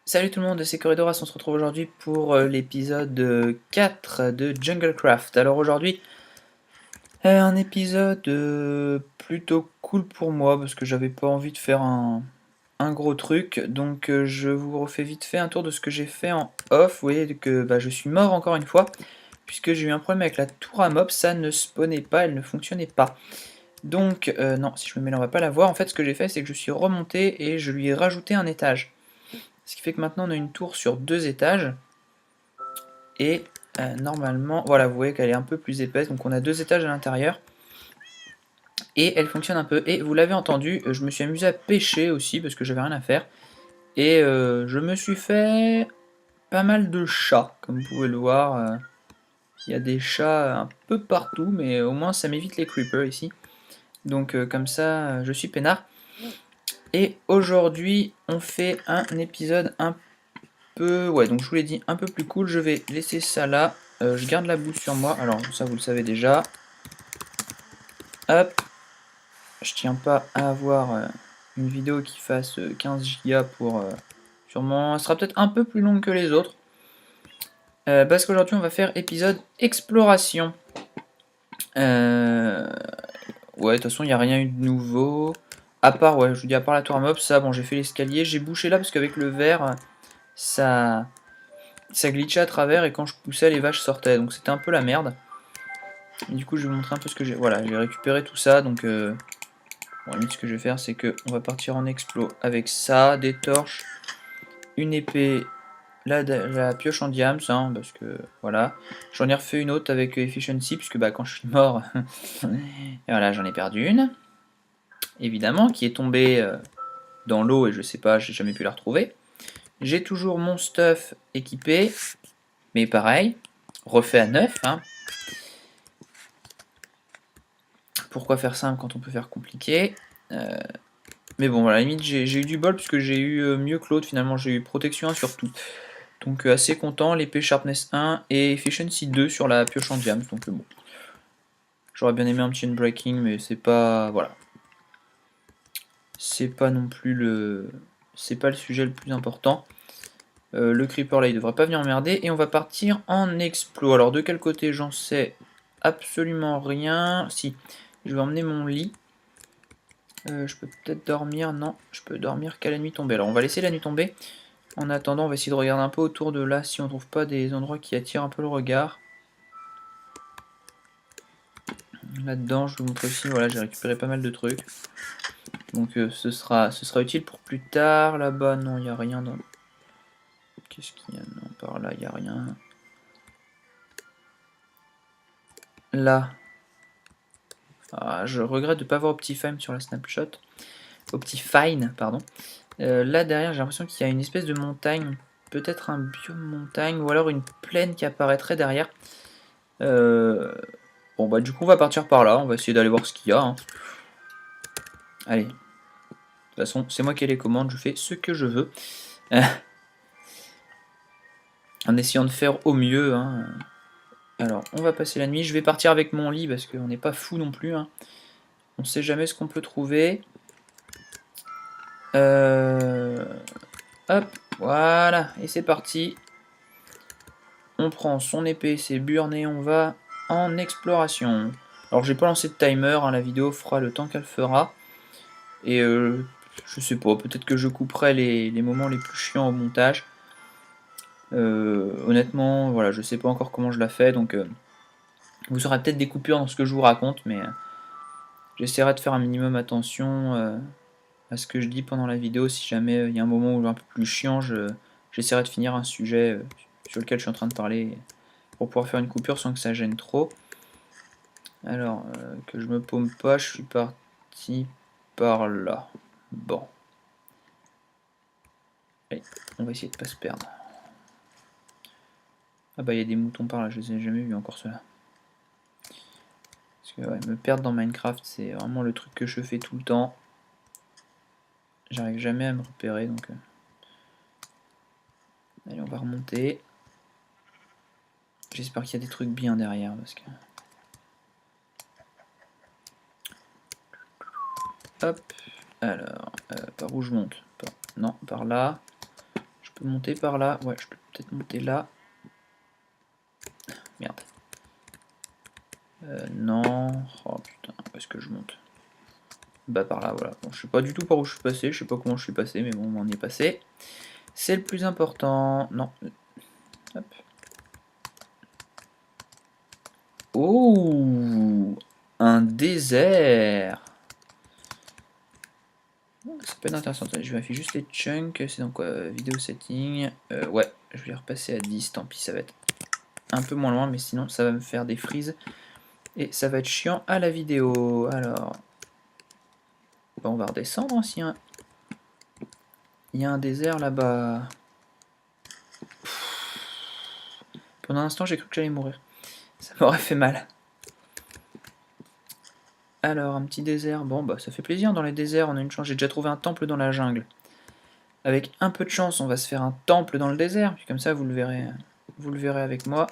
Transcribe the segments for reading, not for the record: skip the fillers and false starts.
Salut tout le monde, c'est Corridoras, on se retrouve aujourd'hui pour l'épisode 4 de Junglecraft. Alors aujourd'hui, un épisode plutôt cool pour moi parce que j'avais pas envie de faire un gros truc. Donc je vous refais vite fait un tour de ce que j'ai fait en off. Vous voyez que je suis mort encore une fois puisque j'ai eu un problème avec la tour à mob, ça ne spawnait pas, elle ne fonctionnait pas. Donc non, si je me mets là on va pas la voir. En fait ce que j'ai fait c'est que je suis remonté et je lui ai rajouté un étage. Ce qui fait que maintenant on a une tour sur 2 étages. Et normalement, voilà, vous voyez qu'elle est un peu plus épaisse. Donc on a 2 étages à l'intérieur. Et elle fonctionne un peu. Et vous l'avez entendu, je me suis amusé à pêcher aussi parce que j'avais rien à faire. Et je me suis fait pas mal de chats, comme vous pouvez le voir. Il y a des chats un peu partout, mais au moins ça m'évite les creepers ici. Donc comme ça, je suis peinard. Et aujourd'hui, on fait un épisode un peu... Ouais, donc je vous l'ai dit, un peu plus cool. Je vais laisser ça là. Je garde la boue sur moi. Alors ça, vous le savez déjà. Hop. Je tiens pas à avoir une vidéo qui fasse 15 Go pour... sûrement... Elle sera peut-être un peu plus longue que les autres. Parce qu'aujourd'hui, on va faire épisode exploration. Ouais, de toute façon, il n'y a rien eu de nouveau. À part, ouais, je vous dis, à part la tour à mob, ça, bon, j'ai fait l'escalier. J'ai bouché là parce qu'avec le verre, ça glitchait à travers et quand je poussais, les vaches sortaient. Donc c'était un peu la merde. Et du coup, je vais vous montrer un peu ce que j'ai. Voilà, j'ai récupéré tout ça. Donc, bon, limite, ce que je vais faire, c'est que on va partir en explo avec ça, des torches, une épée, la pioche en diams, hein, parce que voilà. J'en ai refait une autre avec efficiency, puisque bah, quand je suis mort, et voilà, j'en ai perdu une, évidemment, qui est tombée dans l'eau et je sais pas, j'ai jamais pu la retrouver. J'ai toujours mon stuff équipé, mais pareil, refait à neuf. Hein. Pourquoi faire simple quand on peut faire compliqué Mais bon, à la limite, j'ai eu du bol puisque j'ai eu mieux que l'autre. Finalement, j'ai eu protection 1 sur tout. Donc, assez content. L'épée Sharpness 1 et Efficiency 2 sur la pioche en diams. Donc, bon. J'aurais bien aimé un petit unbreaking, mais c'est pas. Voilà. C'est pas non plus le. C'est pas le sujet le plus important. Le creeper là, il devrait pas venir emmerder. Et on va partir en explo. Alors, de quel côté j'en sais absolument rien. Si, je vais emmener mon lit. Je peux peut-être dormir. Non, je peux dormir qu'à la nuit tombée. Alors, on va laisser la nuit tomber. En attendant, on va essayer de regarder un peu autour de là si on trouve pas des endroits qui attirent un peu le regard. Là-dedans, je vous montre aussi, voilà, j'ai récupéré pas mal de trucs. Donc ce sera utile pour plus tard. Là-bas, non, il n'y a rien. Dans... Qu'est-ce qu'il y a? Non, par là, il n'y a rien. Là. Ah, je regrette de ne pas avoir Optifine sur la snapshot. Optifine, pardon. Là, derrière, j'ai l'impression qu'il y a une espèce de montagne. Peut-être un biome montagne ou alors une plaine qui apparaîtrait derrière. Bon, bah, du coup, on va partir par là. On va essayer d'aller voir ce qu'il y a. Hein. Allez. De toute façon, c'est moi qui ai les commandes. Je fais ce que je veux. En essayant de faire au mieux. Hein. Alors, on va passer la nuit. Je vais partir avec mon lit parce qu'on n'est pas fou non plus. Hein. On ne sait jamais ce qu'on peut trouver. Hop, voilà. Et c'est parti. On prend son épée, ses burnes et on va en exploration. Alors, j'ai pas lancé de timer. Hein. La vidéo fera le temps qu'elle fera. Et je sais pas. Peut-être que je couperai les moments les plus chiants au montage. Honnêtement, voilà, je sais pas encore comment je la fais. Donc, vous aurez peut-être des coupures dans ce que je vous raconte. Mais... j'essaierai de faire un minimum attention à ce que je dis pendant la vidéo. Si jamais il y a un moment où il est un peu plus chiant, j'essaierai de finir un sujet sur lequel je suis en train de parler pour pouvoir faire une coupure sans que ça gêne trop. Alors, que je me paume pas, je suis parti par là. Bon. Allez, on va essayer de pas se perdre. Ah bah il y a des moutons par là, je les ai jamais vus encore ceux-là. Parce que ouais, me perdre dans Minecraft, c'est vraiment le truc que je fais tout le temps. J'arrive jamais à me repérer, donc... Allez, on va remonter. J'espère qu'il y a des trucs bien derrière, parce que... Hop, alors, par où je monte? Non, par là. Je peux monter par là. Ouais, je peux peut-être monter là. Merde. Non. Oh putain, où est-ce que je monte? Bah par là, voilà. Bon, je sais pas du tout par où je suis passé, je sais pas comment je suis passé, mais bon, on m'en est passé. C'est le plus important. Non. Hop. Oh, un désert. Ça peut être intéressant. Je vérifie juste les chunks. C'est donc quoi? Vidéo setting. Ouais, je vais repasser à 10. Tant pis, ça va être un peu moins loin, mais sinon ça va me faire des frises. Et ça va être chiant à la vidéo. Alors, bah, on va redescendre. S'il y a un désert là-bas. Pendant un instant, j'ai cru que j'allais mourir. Ça m'aurait fait mal. Alors, un petit désert. Bon, bah ça fait plaisir dans les déserts. On a une chance. J'ai déjà trouvé un temple dans la jungle. Avec un peu de chance, on va se faire un temple dans le désert. Puis comme ça, vous le verrez avec moi.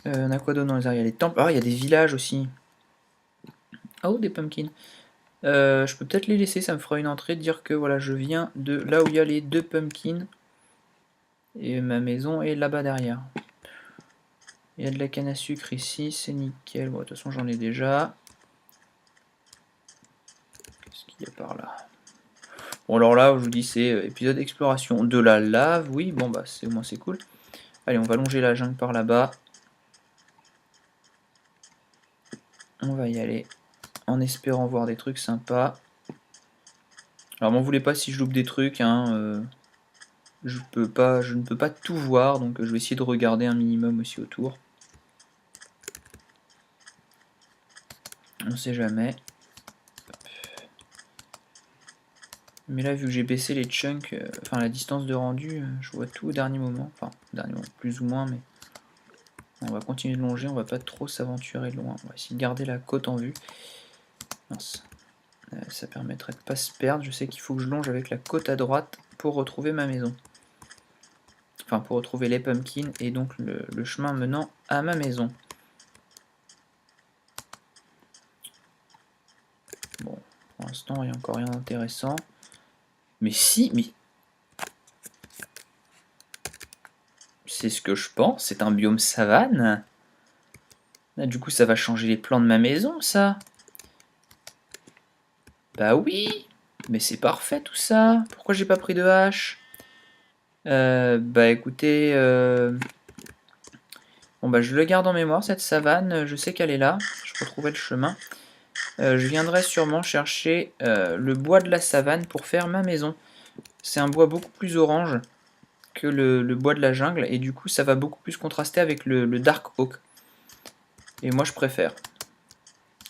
On a quoi d'autre dans les airs? Il y a les temples. Ah, il y a des villages aussi. Oh, des pumpkins. Je peux peut-être les laisser, ça me fera une entrée, dire que voilà, je viens de là où il y a les 2 pumpkins. Et ma maison est là-bas derrière. Il y a de la canne à sucre ici, c'est nickel. Bon, de toute façon, j'en ai déjà. Qu'est-ce qu'il y a par là? Bon, alors là, je vous dis, c'est épisode exploration. De la lave, oui, bon, bah, au moins c'est cool. Allez, on va longer la jungle par là-bas. On va y aller en espérant voir des trucs sympas. Alors m'en voulez pas si je loupe des trucs, hein, je ne peux pas tout voir, donc je vais essayer de regarder un minimum aussi autour. On sait jamais. Mais là, vu que j'ai baissé les chunks, enfin la distance de rendu, je vois tout au dernier moment. Enfin, au dernier moment, plus ou moins, mais on va continuer de longer, on va pas trop s'aventurer loin. On va essayer de garder la côte en vue. Mince. Ça permettrait de pas se perdre. Je sais qu'il faut que je longe avec la côte à droite pour retrouver ma maison. Enfin, pour retrouver les pumpkins et donc le chemin menant à ma maison. Bon, pour l'instant, il n'y a encore rien d'intéressant. Mais si, mais... C'est ce que je pense, c'est un biome savane. Là, du coup, ça va changer les plans de ma maison, ça. Bah oui, mais c'est parfait tout ça. Pourquoi j'ai pas pris de hache? Bah écoutez, bon bah je le garde en mémoire cette savane. Je sais qu'elle est là. Je retrouverai le chemin. Je viendrai sûrement chercher le bois de la savane pour faire ma maison. C'est un bois beaucoup plus orange que le bois de la jungle et du coup ça va beaucoup plus contraster avec le dark oak. Et moi je préfère.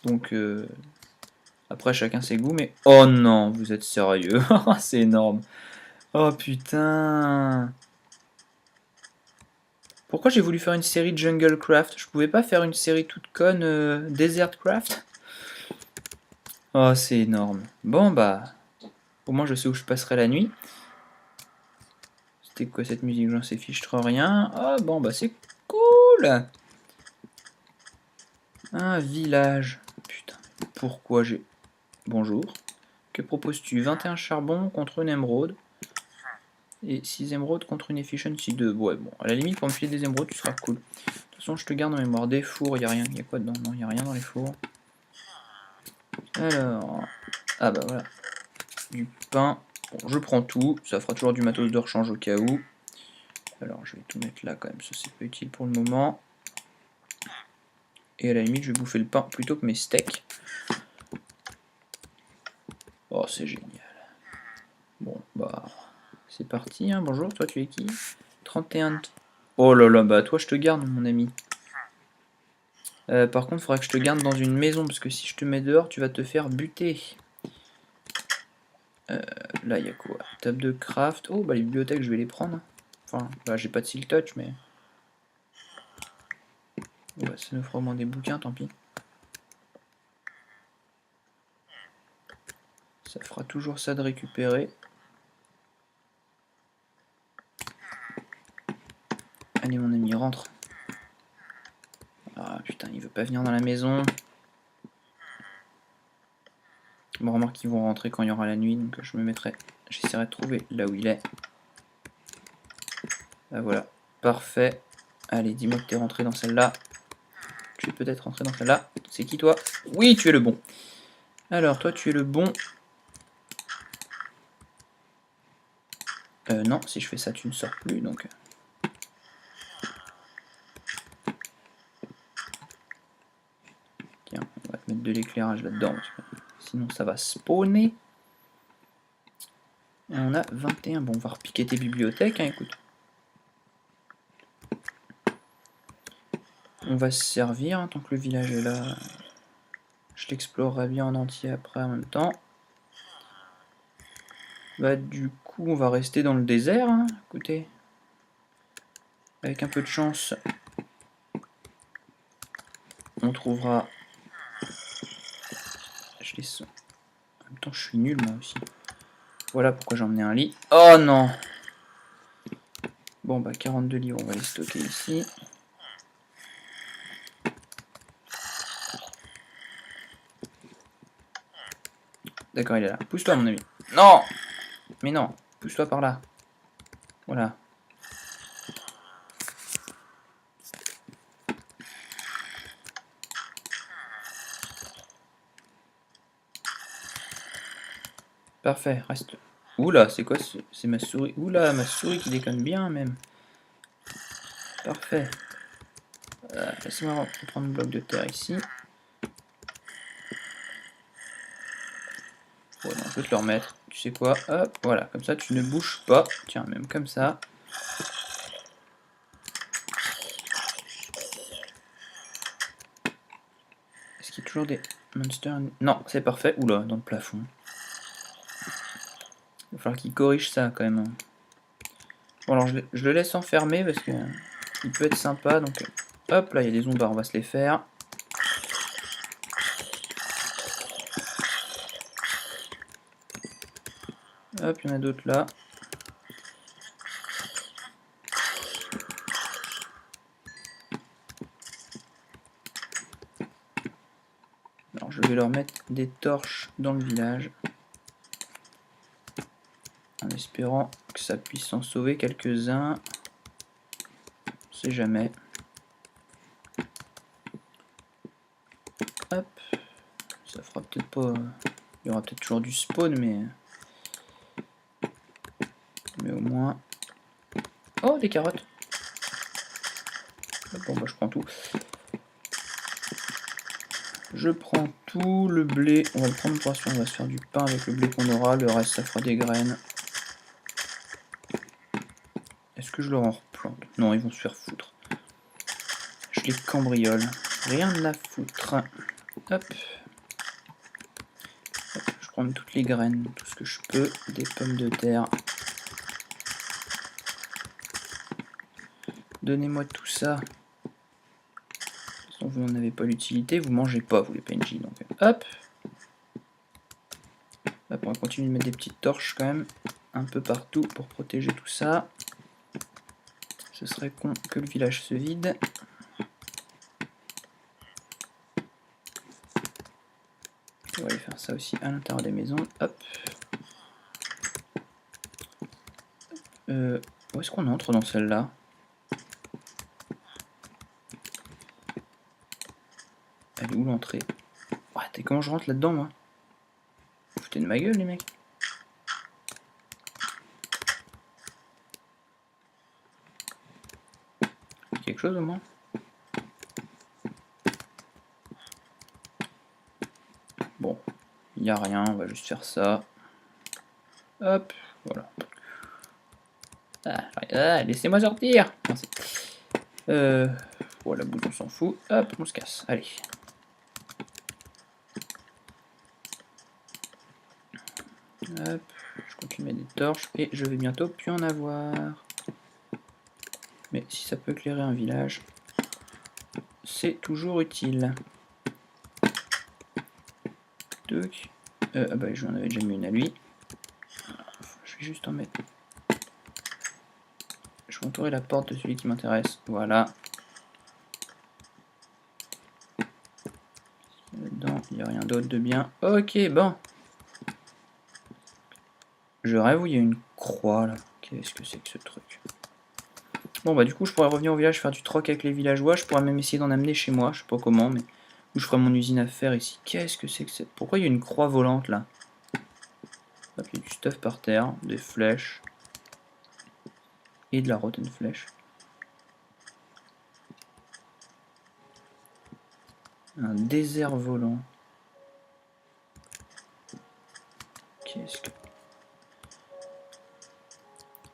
Donc après chacun ses goûts, mais oh non, vous êtes sérieux? C'est énorme. Oh putain. Pourquoi j'ai voulu faire une série Jungle Craft? Je pouvais pas faire une série toute conne Desert Craft? Oh c'est énorme. Bon bah, au moins je sais où je passerai la nuit. C'était quoi cette musique? J'en sais fiche trop rien. Oh bon bah c'est cool. Un village. Putain, pourquoi j'ai... Bonjour. Que proposes-tu? 21 charbon contre une émeraude. Et 6 émeraudes contre une efficiency 2. Ouais, bon, à la limite, pour me filer des émeraudes, tu seras cool. De toute façon, je te garde en mémoire. Des fours, il y a rien. Il y a quoi dedans? Non, il y a rien dans les fours. Alors... Ah bah voilà. Du pain. Bon, je prends tout. Ça fera toujours du matos de rechange au cas où. Alors, je vais tout mettre là quand même. Ça, c'est pas utile pour le moment. Et à la limite, je vais bouffer le pain plutôt que mes steaks. Oh, c'est génial. Bon, bah... C'est parti, hein. Bonjour, toi, tu es qui? 31... Oh là là, bah toi, je te garde, mon ami. Par contre, il faudra que je te garde dans une maison, parce que si je te mets dehors, tu vas te faire buter. Là, il y a quoi? Table de craft. Oh, bah les bibliothèques, je vais les prendre. Enfin, bah, j'ai pas de seal touch, mais... Ouais, ça nous fera au moins des bouquins, tant pis. Ça fera toujours ça de récupérer. Allez, mon ami, rentre. Ah, putain, il veut pas venir dans la maison. Bon, remarque qu'ils vont rentrer quand il y aura la nuit, donc je me mettrai... J'essaierai de trouver là où il est. Ah, voilà, parfait. Allez, dis-moi que t'es rentré dans celle-là. Tu es peut-être rentré dans celle-là. C'est qui toi? Oui, tu es le bon. Alors, toi, tu es le bon. Non, si je fais ça, tu ne sors plus, donc... Tiens, on va te mettre de l'éclairage là-dedans, sinon ça va spawner. Et on a 21. Bon, on va repiquer tes bibliothèques, hein, écoute. On va se servir, hein, tant que le village est là. Je l'explorerai bien en entier après en même temps. Bah du coup, on va rester dans le désert, hein, écoutez. Avec un peu de chance, on trouvera... Je les... En même temps, je suis nul, moi aussi. Voilà pourquoi j'ai emmené un lit. Oh non! Bon, bah 42 livres, on va les stocker ici. D'accord, il est là. Pousse-toi, mon ami. Non! Mais non, pousse-toi par là. Voilà. Parfait, reste. Oula, c'est quoi c'est ma souris. Oula, ma souris qui déconne bien, même. Parfait. Laissez-moi prendre un bloc de terre ici. Bon, non, je vais te le remettre. Tu sais quoi? Hop, voilà, comme ça tu ne bouges pas. Tiens, même comme ça. Est-ce qu'il y a toujours des monsters? Non, c'est parfait. Oula, dans le plafond. Il va falloir qu'il corrige ça quand même. Bon, alors je le laisse enfermer parce que il peut être sympa. Donc, hop, là il y a des zombards, on va se les faire. Hop, il y en a d'autres là. Alors je vais leur mettre des torches dans le village. En espérant que ça puisse en sauver quelques-uns. On sait jamais. Hop. Ça fera peut-être pas... Il y aura peut-être toujours du spawn, mais au moins... Oh, des carottes. Bon, bah je prends tout. Je prends tout, le blé, on va le prendre pour on va se faire du pain avec le blé qu'on aura, le reste ça fera des graines. Est-ce que je leur en replante? Non, ils vont se faire foutre. Je les cambriole. Rien de la foutre. Hop. Je prends toutes les graines, tout ce que je peux, des pommes de terre. Donnez-moi tout ça. Vous n'en avez pas l'utilité, vous mangez pas, vous les PNJ. Donc, hop. Hop, on va continuer de mettre des petites torches quand même, un peu partout pour protéger tout ça. Ce serait con que le village se vide. On va aller faire ça aussi à l'intérieur des maisons. Hop. Où est-ce qu'on entre dans celle-là? Elle est où l'entrée? Ouais, t'es comment je rentre là-dedans, moi? Vous foutez de ma gueule, les mecs? Quelque chose au moins? Bon, il n'y a rien, on va juste faire ça. Hop, voilà. Laissez-moi sortir! Bon, la boule, on s'en fout. Hop, on se casse. Allez. Hop, je continue à mettre des torches et je vais bientôt plus en avoir. Mais si ça peut éclairer un village, c'est toujours utile. Donc, ah bah j'en avais déjà mis une à lui. Je vais juste en mettre. Je vais entourer la porte de celui qui m'intéresse. Voilà. Là-dedans, il n'y a rien d'autre de bien. Ok, bon. Je rêve où il y a une croix là. Qu'est-ce que c'est que ce truc? Bon bah du coup je pourrais revenir au village faire du troc avec les villageois, je pourrais même essayer d'en amener chez moi, je sais pas comment, mais où je ferai mon usine à fer ici. Qu'est-ce que c'est que c'est? Pourquoi il y a une croix volante là? Hop, il y a du stuff par terre, des flèches et de la rotten flèche. Un désert volant. Qu'est-ce que...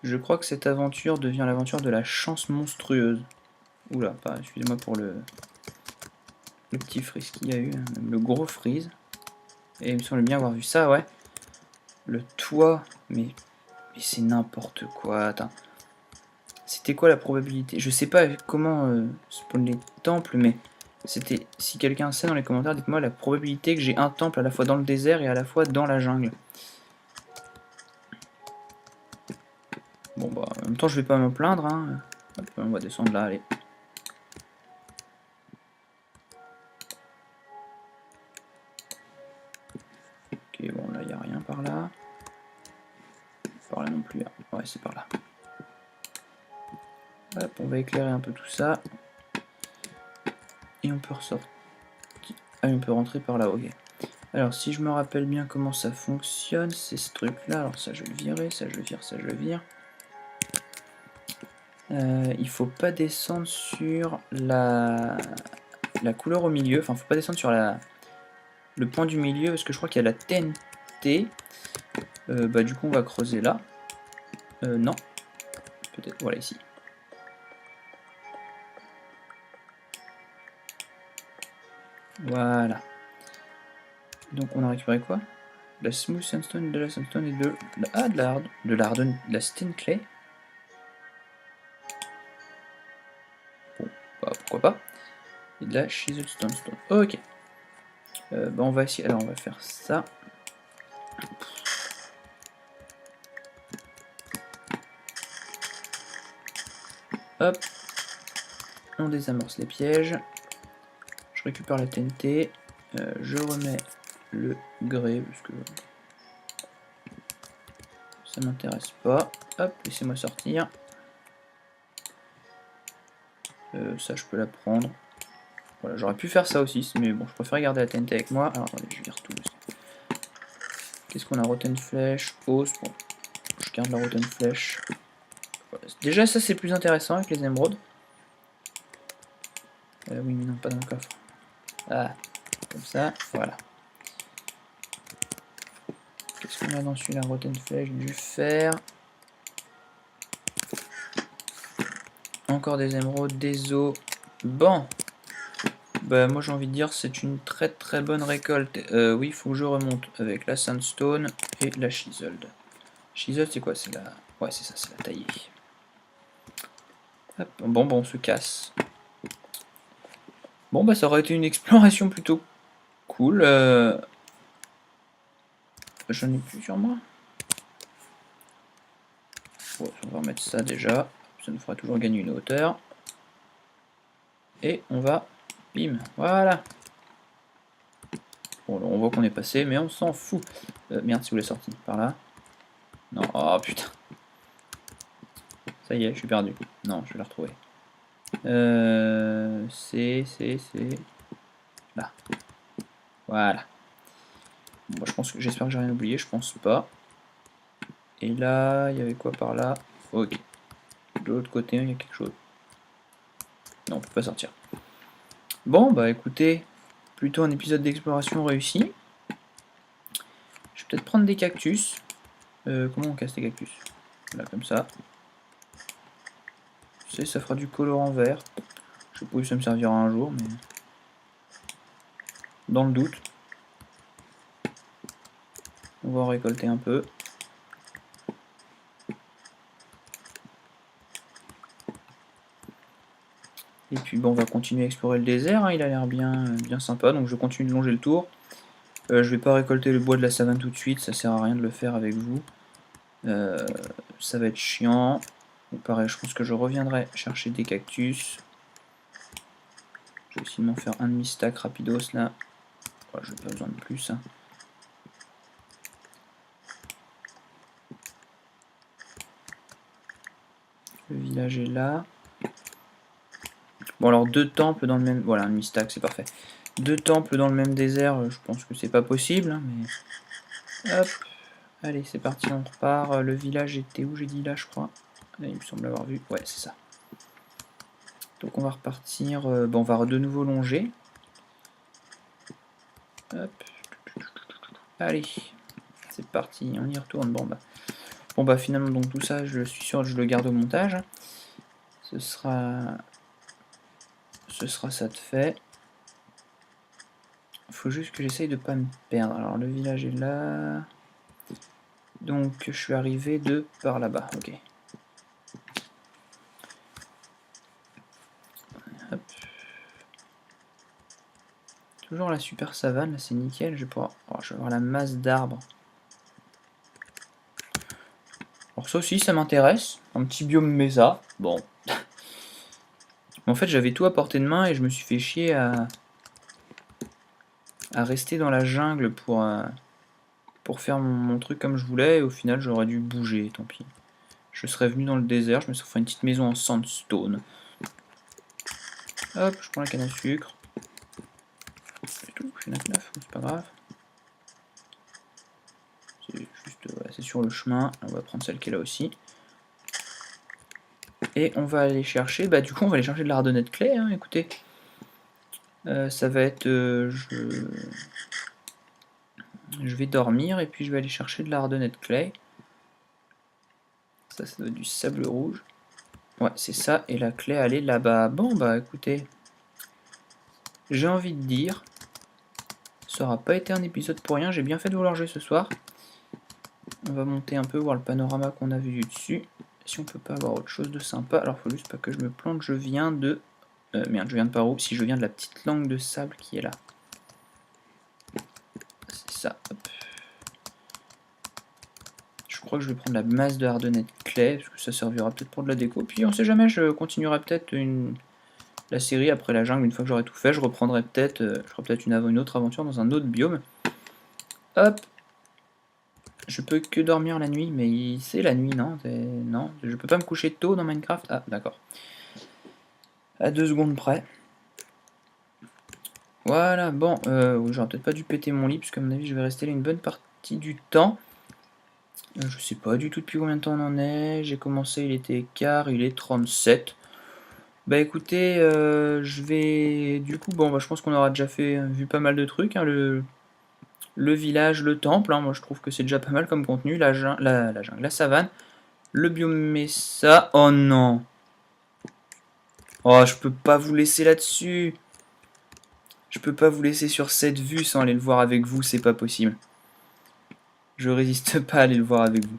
Je crois que cette aventure devient l'aventure de la chance monstrueuse. Oula, excusez-moi pour le petit freeze qu'il y a eu, hein, le gros freeze. Et il me semble bien avoir vu ça, ouais. Le toit, mais c'est n'importe quoi. Attends. C'était quoi la probabilité? Je sais pas comment spawn les temples, mais c'était... Si quelqu'un sait dans les commentaires, dites-moi la probabilité que j'ai un temple à la fois dans le désert et à la fois dans la jungle. Bon bah, en même temps, je vais pas me plaindre, hein. Hop, on va descendre là, allez. Ok, bon, là, il n'y a rien par là. Par là non plus. Ouais, c'est par là. Hop, on va éclairer un peu tout ça. Et on peut ressortir. Ah, on peut rentrer par là, ok. Alors, si je me rappelle bien comment ça fonctionne, c'est ce truc-là. Alors, ça, je vais le virer, ça, je le vire, ça, je le vire. Il faut pas descendre sur la couleur au milieu. Enfin, faut pas descendre sur le point du milieu, parce que je crois qu'il y a la TNT. Bah, du coup, on va creuser là. Non. Peut-être, voilà, ici. Voilà. Donc, on a récupéré quoi? De la smooth sandstone, de la sandstone et de la stone clay. Bon, bah, pourquoi pas. Et de la chisel stone. Ok. Bah, on va essayer. Alors, on va faire ça. Hop. On désamorce les pièges. Je récupère la TNT. Je remets le grès, parce que ça m'intéresse pas. Hop, laissez-moi sortir. Ça, je peux la prendre. Voilà, j'aurais pu faire ça aussi, mais bon, je préfère garder la TNT avec moi. Alors, attendez, je vire tout. Qu'est-ce qu'on a? Rotten flèche, hausse. Bon, je garde la rotten flèche. Voilà. Déjà, ça, c'est plus intéressant avec les émeraudes. Oui, mais non, pas dans le coffre. Ah, comme ça, voilà. Qu'est-ce qu'on a dans celui-là? Rotten flèche, du fer. Encore des émeraudes, des os. Bon. Bah, moi j'ai envie de dire c'est une très très bonne récolte. Oui, il faut que je remonte avec la sandstone et la chiseled. Chiseled c'est quoi? C'est la... Ouais, c'est ça, c'est la taillée. Hop. Bon, on se casse. Bon, bah ça aurait été une exploration plutôt cool. J'en ai plus sur moi. Bon, on va remettre ça déjà. Ça nous fera toujours gagner une hauteur. Et on va... Bim, voilà. Bon, on voit qu'on est passé, mais on s'en fout. Merde, si vous l'avez sorti par là. Non, oh putain. Ça y est, je suis perdu. Non, je vais la retrouver. C'est là. Voilà. Bon, bah, je pense que j'espère que j'ai rien oublié, je pense pas. Et là, il y avait quoi par là? Ok. De l'autre côté, il y a quelque chose. Non, on peut pas sortir. Bon, bah écoutez, plutôt un épisode d'exploration réussi. Je vais peut-être prendre des cactus. Comment on casse des cactus? Là, comme ça. Tu sais, ça fera du colorant vert. Je sais pas si ça me servira un jour, mais... Dans le doute. On va en récolter un peu. Et puis bon, on va continuer à explorer le désert, hein, il a l'air bien sympa, donc je continue de longer le tour. Je vais pas récolter le bois de la savane tout de suite, ça sert à rien de le faire avec vous. Ça va être chiant. Donc pareil, je pense que je reviendrai chercher des cactus. Je vais essayer de m'en faire un demi-stack rapidos là. Oh, je n'ai pas besoin de plus. Hein. Le village est là. Bon alors 2 temples dans le même... Voilà, un demi-stack, c'est parfait. 2 temples dans le même désert, je pense que c'est pas possible, hein, mais... Hop. Allez, c'est parti, on repart. Le village était où? J'ai dit là, je crois. Là, il me semble avoir vu. Ouais, c'est ça. Donc on va repartir. Bon, on va de nouveau longer. Hop. Allez, c'est parti, on y retourne. Bon bah finalement, donc tout ça, je suis sûr que je le garde au montage. Ce sera ça de fait. Faut juste que j'essaye de pas me perdre. Alors le village est là. Donc je suis arrivé de par là-bas. Ok. Hop. Toujours la super savane, là c'est nickel. Je vais pouvoir. Oh, je vais avoir la masse d'arbres. Alors ça aussi ça m'intéresse. Un petit biome mesa. Bon. En fait j'avais tout à portée de main et je me suis fait chier à rester dans la jungle pour faire mon truc comme je voulais, et au final j'aurais dû bouger, tant pis. Je serais venu dans le désert, je me serais fait une petite maison en sandstone. Hop, je prends la canne à sucre. C'est tout, je suis 9, c'est pas grave. C'est juste, voilà, c'est sur le chemin, on va prendre celle qui est là aussi. Et on va aller chercher, bah du coup on va aller chercher de l'ardonnette clay, hein, écoutez. Ça va être... je vais dormir et puis je vais aller chercher de l'ardonnette clay. Ça doit être du sable rouge. Ouais, c'est ça, et la clé, elle est là-bas. Bon, bah écoutez, j'ai envie de dire, ça aura pas été un épisode pour rien, j'ai bien fait de vouloir jouer ce soir. On va monter un peu, voir le panorama qu'on a vu du dessus. Si on peut pas avoir autre chose de sympa, alors faut juste pas que je me plante, je viens de... merde, je viens de par où? Si je viens de la petite langue de sable qui est là. C'est ça, hop. Je crois que je vais prendre la masse de hardonnette clay, parce que ça servira peut-être pour de la déco. Puis on sait jamais, je continuerai peut-être la série après la jungle. Une fois que j'aurai tout fait, je reprendrai peut-être une autre aventure dans un autre biome. Hop. Je peux que dormir la nuit, mais c'est la nuit, non? Non, je peux pas me coucher tôt dans Minecraft. Ah, d'accord. À 2 secondes près. Voilà, bon, j'aurais peut-être pas dû péter mon lit, puisque à mon avis, je vais rester là une bonne partie du temps. Je sais pas du tout depuis combien de temps on en est. J'ai commencé, il était quart, il est 37. Bah écoutez, je vais... Du coup, bon, bah, je pense qu'on aura déjà vu pas mal de trucs, hein, le village, le temple, hein, moi je trouve que c'est déjà pas mal comme contenu, la jungle, la savane, le biome Mesa, oh non. Oh, je peux pas vous laisser là-dessus. Je peux pas vous laisser sur cette vue sans aller le voir avec vous, c'est pas possible. Je résiste pas à aller le voir avec vous.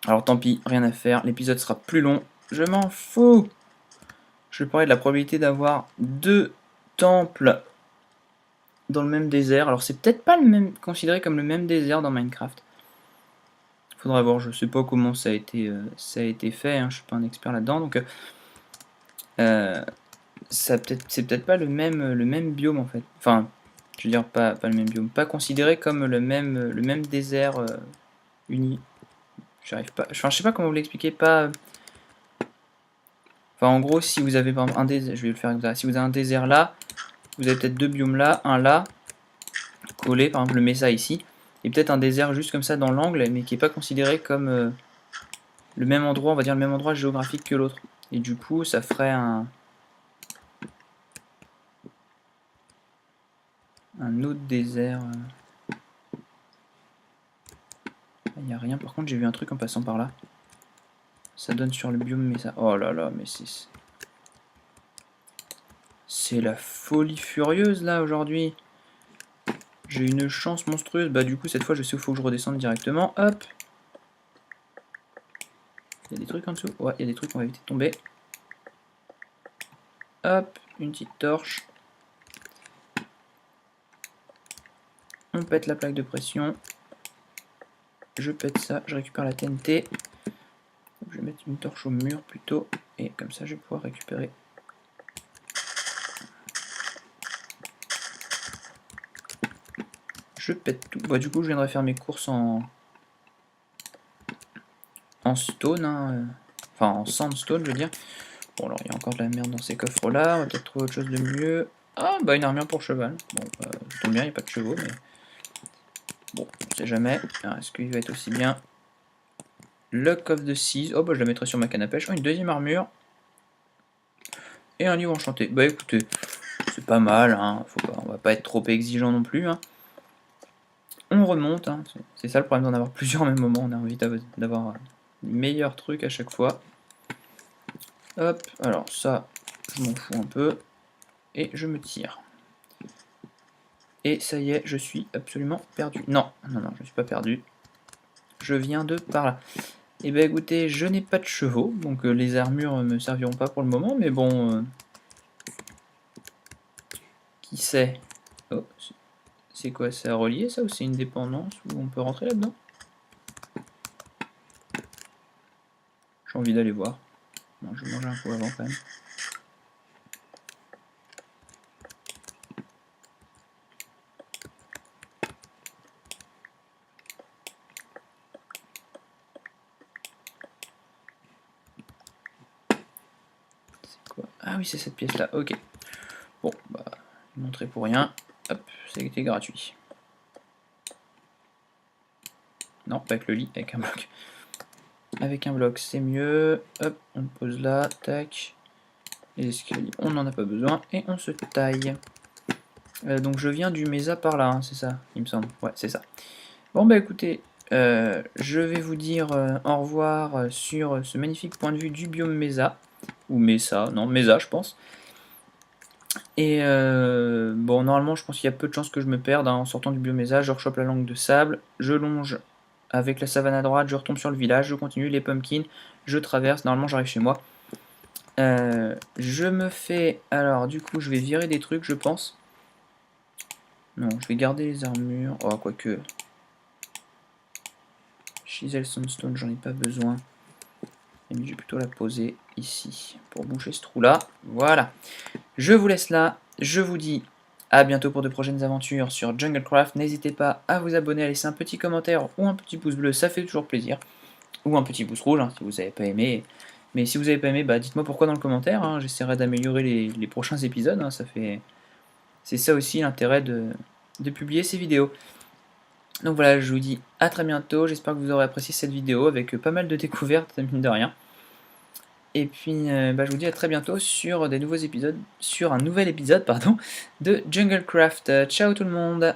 Alors tant pis, rien à faire, l'épisode sera plus long, je m'en fous. Je vais parler de la probabilité d'avoir 2 temples dans le même désert. Alors c'est peut-être pas le même, considéré comme le même désert dans Minecraft. Faudra voir, je sais pas comment ça a été fait, hein, je suis pas un expert là-dedans, donc c'est peut-être pas le même biome en fait. Enfin, je veux dire pas le même biome, pas considéré comme le même désert uni. J'arrive pas, enfin je sais pas comment vous l'expliquer, pas. Enfin en gros si vous avez par exemple un désert, je vais le faire comme ça, si vous avez un désert là, vous avez peut-être 2 biomes là, un là, collé, par exemple le Mesa ici, et peut-être un désert juste comme ça dans l'angle, mais qui est pas considéré comme le même endroit, on va dire le même endroit géographique que l'autre. Et du coup ça ferait un autre désert. Il n'y a rien, par contre j'ai vu un truc en passant par là. Ça donne sur le biome Mesa. Oh là là, mais c'est la folie furieuse là aujourd'hui. J'ai une chance monstrueuse. Bah du coup cette fois je sais où il faut que je redescende directement. Hop. Il y a des trucs en dessous. Ouais, il y a des trucs, on va éviter de tomber. Hop, une petite torche. On pète la plaque de pression. Je pète ça, je récupère la TNT. Je vais mettre une torche au mur plutôt. Et comme ça je vais pouvoir récupérer. Je pète tout. Bah du coup je viendrai faire mes courses en stone. Hein. Enfin en sandstone je veux dire. Bon, alors il y a encore de la merde dans ces coffres-là, on va peut-être trouver autre chose de mieux. Ah, bah une armure pour cheval. Bon, ça tombe bien, il n'y a pas de chevaux, mais... Bon, on sait jamais. Est-ce qu'il va être aussi bien? Le coffre de 6. Oh, bah je la mettrai sur ma canne à pêche. Oh, une deuxième armure. Et un livre enchanté. Bah écoutez, c'est pas mal, hein. On va pas être trop exigeant non plus, hein. On remonte, hein. C'est ça le problème d'en avoir plusieurs au même moment. On a envie d'avoir les meilleurs trucs à chaque fois. Hop, alors ça, je m'en fous un peu. Et je me tire. Et ça y est, je suis absolument perdu. Non, non, non, je ne suis pas perdu. Je viens de par là. Et ben écoutez, je n'ai pas de chevaux, donc les armures me serviront pas pour le moment, mais bon... qui sait? Oh, c'est quoi? C'est à relier ça, ou c'est une dépendance, où on peut rentrer là-dedans? J'ai envie d'aller voir. Non, je vais manger un coup avant quand même. Ah oui, c'est cette pièce-là, ok. Bon, bah, montrer pour rien. Hop, ça a été gratuit. Non, pas avec le lit, avec un bloc. Avec un bloc, c'est mieux. Hop, on le pose là, tac. Les escaliers, on n'en a pas besoin, et on se taille. Donc je viens du Mesa par là, hein, c'est ça, il me semble. Ouais, c'est ça. Bon, bah écoutez, je vais vous dire au revoir sur ce magnifique point de vue du biome Mesa. Ou Mesa, non, Mesa, je pense. Et bon, normalement, je pense qu'il y a peu de chances que je me perde, hein. En sortant du biome Mesa, je rechoppe la langue de sable, je longe avec la savane à droite, je retombe sur le village, je continue les pumpkins, je traverse, normalement j'arrive chez moi. Je me fais... Alors, du coup, je vais virer des trucs, je pense. Non, je vais garder les armures. Oh, quoique... Chisel Sunstone, j'en ai pas besoin. Et je vais plutôt la poser ici, pour boucher ce trou-là. Voilà. Je vous laisse là. Je vous dis à bientôt pour de prochaines aventures sur Junglecraft. N'hésitez pas à vous abonner, à laisser un petit commentaire ou un petit pouce bleu, ça fait toujours plaisir. Ou un petit pouce rouge, hein, si vous n'avez pas aimé. Mais si vous n'avez pas aimé, bah, dites-moi pourquoi dans le commentaire, hein. J'essaierai d'améliorer les prochains épisodes, hein. C'est ça aussi l'intérêt de publier ces vidéos. Donc voilà, je vous dis à très bientôt, j'espère que vous aurez apprécié cette vidéo avec pas mal de découvertes, mine de rien. Et puis bah, je vous dis à très bientôt sur des nouveaux épisodes, sur un nouvel épisode pardon, de Junglecraft. Ciao tout le monde!